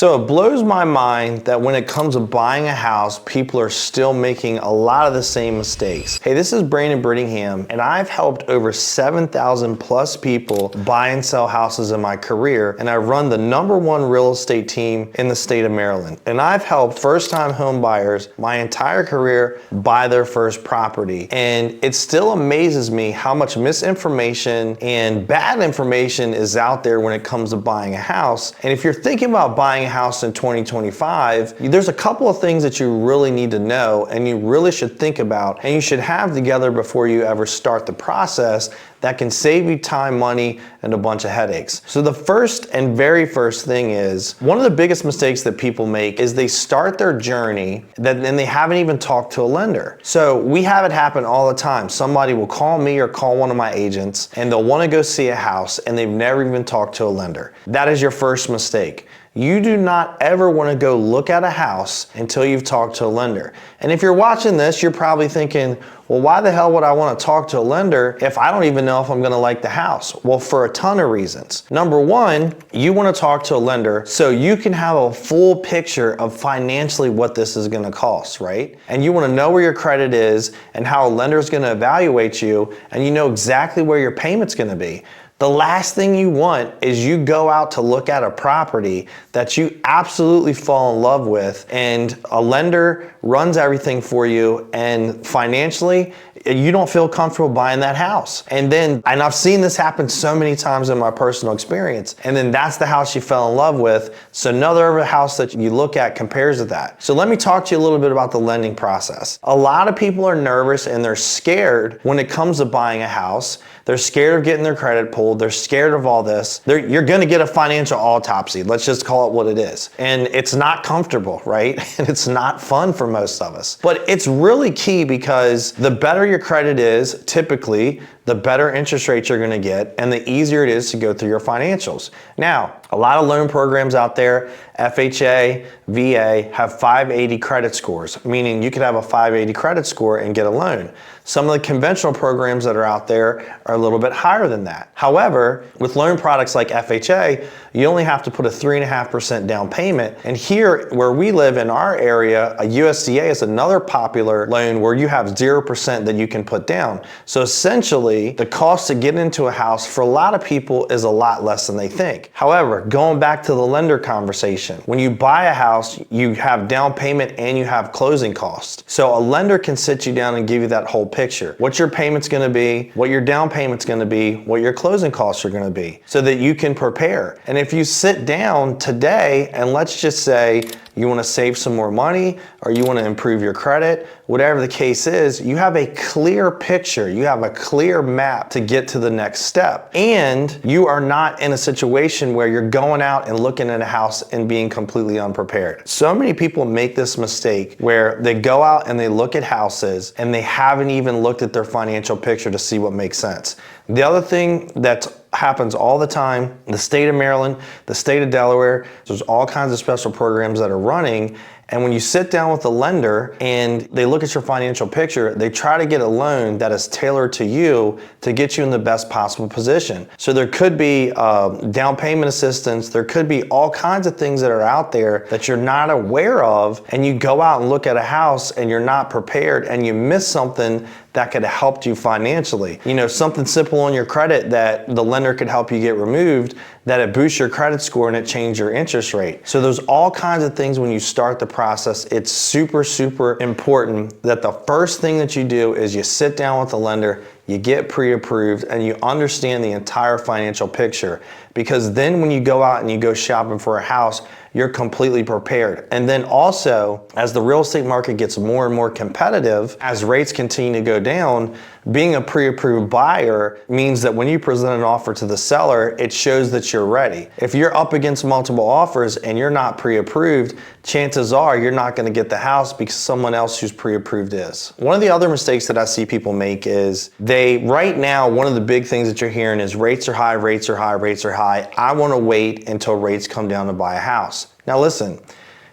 So it blows my mind that when it comes to buying a house, people are still making a lot of the same mistakes. Hey, this is Brittingham, and I've helped over 7,000 plus people buy and sell houses in my career, and I run the #1 real estate team in the state of Maryland. And I've helped first-time home buyers my entire career buy their first property. And it still amazes me how much misinformation and bad information is out there when it comes to buying a house. And if you're thinking about buying a house in 2025, there's a couple of things that you really need to know and you really should think about and you should have together before you ever start the process that can save you time, money, and a bunch of headaches. So the first and very first thing is, one of the biggest mistakes that people make is they start their journey and they haven't even talked to a lender. So we have it happen all the time. Somebody will call me or call one of my agents and they'll want to go see a house and they've never even talked to a lender. That is your first mistake. You do not ever want to go look at a house until you've talked to a lender. And if you're watching this, you're probably thinking, well, why the hell would I want to talk to a lender if I don't even know if I'm going to like the house? Well, for a ton of reasons. Number one, you want to talk to a lender so you can have a full picture of financially what this is going to cost, right? And you want to know where your credit is and how a lender is going to evaluate you, and you know exactly where your payment's going to be. The last thing you want is you go out to look at a property that you absolutely fall in love with and a lender runs everything for you and financially you don't feel comfortable buying that house. And I've seen this happen so many times in my personal experience, and then that's the house you fell in love with. So another house that you look at compares to that. So let me talk to you a little bit about the lending process. A lot of people are nervous and they're scared when it comes to buying a house. They're scared of getting their credit pulled. They're scared of all this. You're gonna get a financial autopsy. Let's just call it what it is. And it's not comfortable, right? And it's not fun for most of us. But it's really key because the better your credit is, typically, the better interest rates you're gonna get and the easier it is to go through your financials. Now, a lot of loan programs out there, FHA, VA, have 580 credit scores, meaning you could have a 580 credit score and get a loan. Some of the conventional programs that are out there are a little bit higher than that. However, with loan products like FHA, you only have to put a 3.5% down payment. And here, where we live in our area, a USDA is another popular loan where you have 0% that you can put down. So essentially, the cost to get into a house for a lot of people is a lot less than they think. However, going back to the lender conversation, when you buy a house, you have down payment and you have closing costs. So a lender can sit you down and give you that whole picture. What your payment's gonna be, what your down payment's gonna be, what your closing costs are gonna be, so that you can prepare. And if you sit down today and let's just say you want to save some more money or you want to improve your credit, whatever the case is, you have a clear picture, you have a clear map to get to the next step. And you are not in a situation where you're going out and looking at a house and being completely unprepared. So many people make this mistake where they go out and they look at houses and they haven't even looked at their financial picture to see what makes sense. The other thing that happens all the time, the state of Maryland, the state of Delaware, there's all kinds of special programs that are running. And when you sit down with a lender and they look at your financial picture, they try to get a loan that is tailored to you to get you in the best possible position. So there could be down payment assistance, there could be all kinds of things that are out there that you're not aware of, and you go out and look at a house and you're not prepared and you miss something that could have helped you financially. You know, something simple on your credit that the lender could help you get removed, that it boosts your credit score and it changes your interest rate. So there's all kinds of things when you start the process. It's super, super important that the first thing that you do is you sit down with the lender, you get pre-approved, and you understand the entire financial picture. Because then when you go out and you go shopping for a house, you're completely prepared. And then also, as the real estate market gets more and more competitive, as rates continue to go down, being a pre-approved buyer means that when you present an offer to the seller, it shows that you're ready. If you're up against multiple offers and you're not pre-approved, chances are you're not gonna get the house because someone else who's pre-approved is. One of the other mistakes that I see people make is right now, one of the big things that you're hearing is rates are high, rates are high, rates are high. I wanna wait until rates come down to buy a house. Now listen,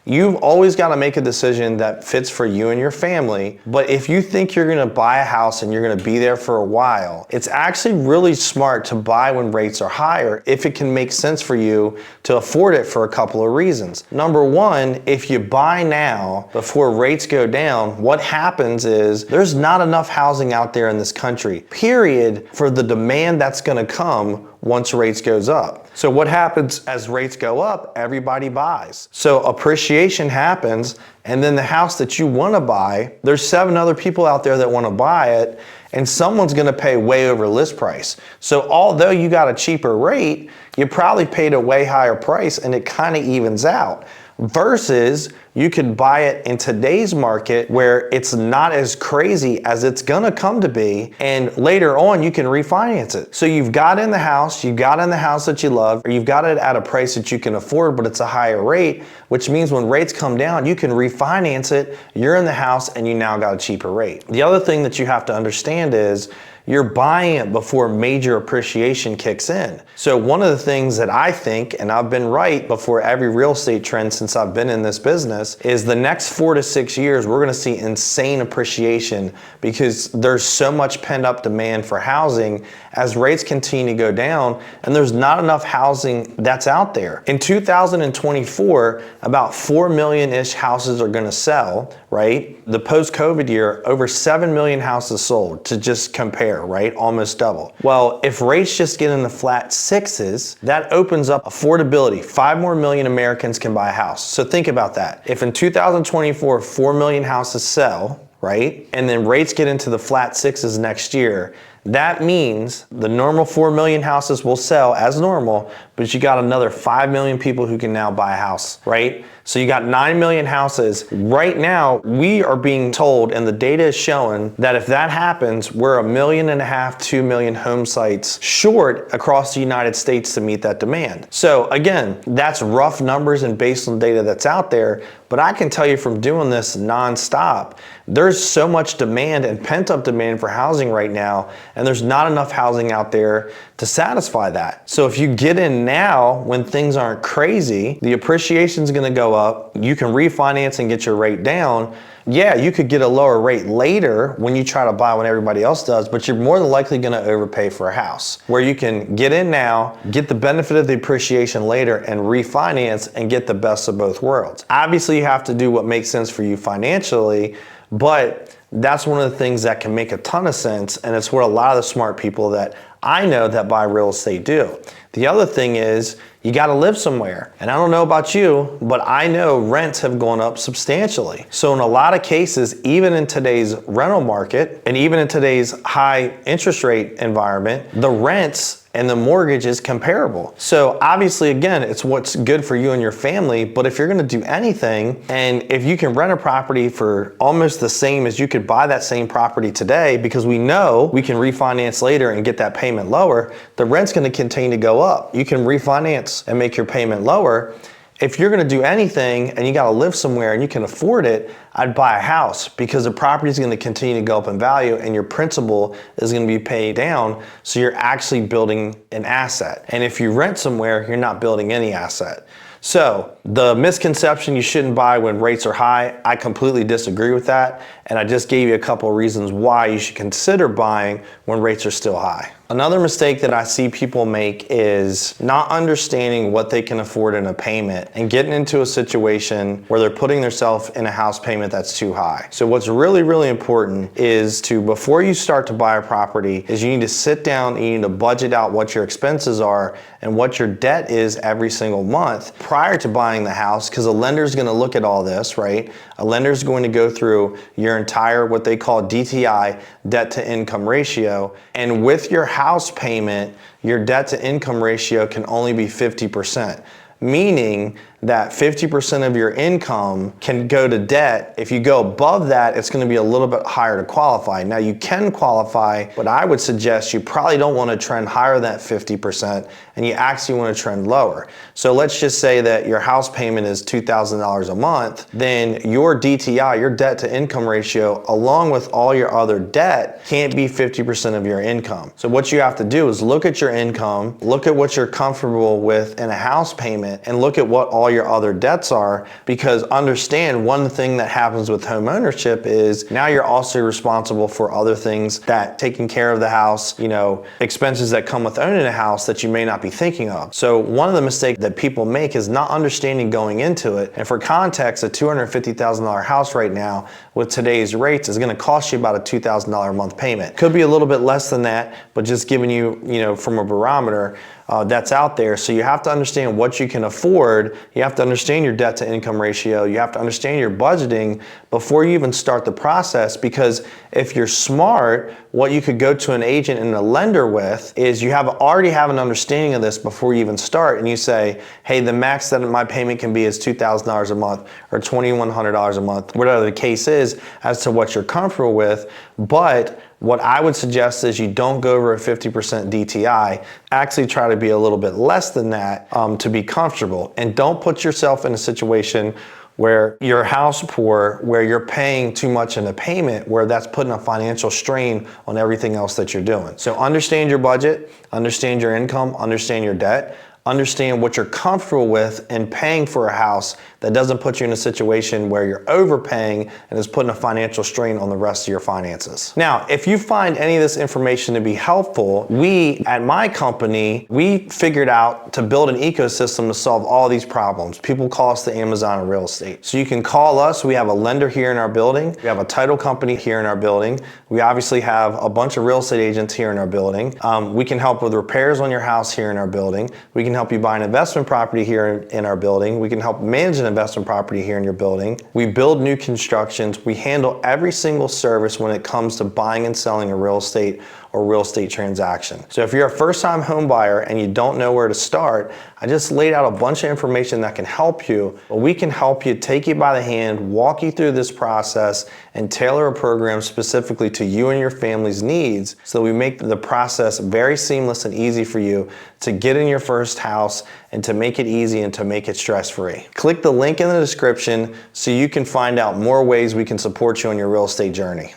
You've always got to make a decision that fits for you and your family. But if you think you're going to buy a house and you're going to be there for a while, it's actually really smart to buy when rates are higher if it can make sense for you to afford it for a couple of reasons. Number one, if you buy now before rates go down, what happens is there's not enough housing out there in this country, period, for the demand that's going to come once rates goes up. So what happens as rates go up? Everybody buys. So appreciation happens, and then the house that you want to buy, there's 7 other people out there that want to buy it, and someone's going to pay way over list price. So although you got a cheaper rate, you probably paid a way higher price, and it kind of evens out. Versus you could buy it in today's market where it's not as crazy as it's gonna come to be, and later on you can refinance it. So you've got in the house, that you love, or you've got it at a price that you can afford, but it's a higher rate, which means when rates come down, you can refinance it, you're in the house, and you now got a cheaper rate. The other thing that you have to understand is you're buying it before major appreciation kicks in. So one of the things that I think, and I've been right before every real estate trend since I've been in this business, is the next 4 to 6 years, we're gonna see insane appreciation because there's so much pent up demand for housing as rates continue to go down, and there's not enough housing that's out there. In 2024, about 4 million-ish houses are gonna sell, right? The post-COVID year, over 7 million houses sold, to just compare, right? Almost double. Well, if rates just get in the flat 6s, that opens up affordability. 5 more million Americans can buy a house. So think about that. If in 2024, 4 million houses sell, right? And then rates get into the flat 6s next year, that means the normal 4 million houses will sell as normal, but you got another 5 million people who can now buy a house, right? So you got 9 million houses. Right now, we are being told, and the data is showing, that if that happens, we're 1.5 million, 2 million home sites short across the United States to meet that demand. So again, that's rough numbers and based on data that's out there, but I can tell you from doing this nonstop, there's so much demand and pent up demand for housing right now, and there's not enough housing out there to satisfy that. So if you get in now when things aren't crazy, the appreciation is going to go up, you can refinance and get your rate down. Yeah, you could get a lower rate later when you try to buy when everybody else does, but you're more than likely going to overpay for a house. Where you can get in now, get the benefit of the appreciation later, and refinance and get the best of both worlds. Obviously, you have to do what makes sense for you financially, but that's one of the things that can make a ton of sense, and it's what a lot of the smart people that I know that buy real estate do. The other thing is you got to live somewhere. And I don't know about you, but I know rents have gone up substantially. So in a lot of cases, even in today's rental market and even in today's high interest rate environment, the rents and the mortgage is comparable. So obviously, again, it's what's good for you and your family, but if you're gonna do anything, and if you can rent a property for almost the same as you could buy that same property today, because we know we can refinance later and get that payment lower, the rent's gonna continue to go up. You can refinance and make your payment lower. If you're gonna do anything and you gotta live somewhere and you can afford it, I'd buy a house because the property is gonna continue to go up in value and your principal is gonna be paid down, so you're actually building an asset. And if you rent somewhere, you're not building any asset. So the misconception you shouldn't buy when rates are high, I completely disagree with that. And I just gave you a couple of reasons why you should consider buying when rates are still high. Another mistake that I see people make is not understanding what they can afford in a payment and getting into a situation where they're putting themselves in a house payment that's too high. So what's really, really important is to, before you start to buy a property, is you need to sit down and you need to budget out what your expenses are and what your debt is every single month prior to buying the house, because a lender is going to look at all this, right? A lender is going to go through your entire, what they call DTI, debt to income ratio, and with your house payment, your debt to income ratio can only be 50%, meaning that 50% of your income can go to debt. If you go above that, it's going to be a little bit higher to qualify. Now you can qualify, but I would suggest you probably don't want to trend higher than that 50%, and you actually want to trend lower. So let's just say that your house payment is $2,000 a month, then your DTI, your debt to income ratio, along with all your other debt, can't be 50% of your income. So what you have to do is look at your income, look at what you're comfortable with in a house payment, and look at what all your other debts are, because understand one thing that happens with home ownership is now you're also responsible for other things, that taking care of the house, you know, expenses that come with owning a house that you may not be thinking of. So one of the mistakes that people make is not understanding going into it. And for context, a $250,000 house right now with today's rates is going to cost you about a $2,000 a month payment. Could be a little bit less than that, but just giving you, from a barometer that's out there. So you have to understand what you can afford. You have to understand your debt to income ratio. You have to understand your budgeting before you even start the process, because if you're smart, what you could go to an agent and a lender with is you already have an understanding of this before you even start, and you say, hey, the max that my payment can be is $2,000 a month or $2,100 a month, whatever the case is, as to what you're comfortable with. But what I would suggest is you don't go over a 50% DTI. Actually try to be a little bit less than that to be comfortable. And don't put yourself in a situation where you're house poor, where you're paying too much in a payment, where that's putting a financial strain on everything else that you're doing. So understand your budget, understand your income, understand your debt, understand what you're comfortable with, and paying for a house that doesn't put you in a situation where you're overpaying and is putting a financial strain on the rest of your finances. Now, if you find any of this information to be helpful, we at my company, we figured out to build an ecosystem to solve all these problems. People call us the Amazon of real estate. So you can call us. We have a lender here in our building. We have a title company here in our building. We obviously have a bunch of real estate agents here in our building. We can help with repairs on your house here in our building. We can help you buy an investment property here in our building. We can help manage an investment property here in your building. We build new constructions. We handle every single service when it comes to buying and selling a real estate or real estate transaction. So if you're a first-time home buyer and you don't know where to start, I just laid out a bunch of information that can help you. But we can help you, take you by the hand, walk you through this process, and tailor a program specifically to you and your family's needs, so we make the process very seamless and easy for you to get in your first house and to make it easy and to make it stress-free. Click the link in the description so you can find out more ways we can support you on your real estate journey.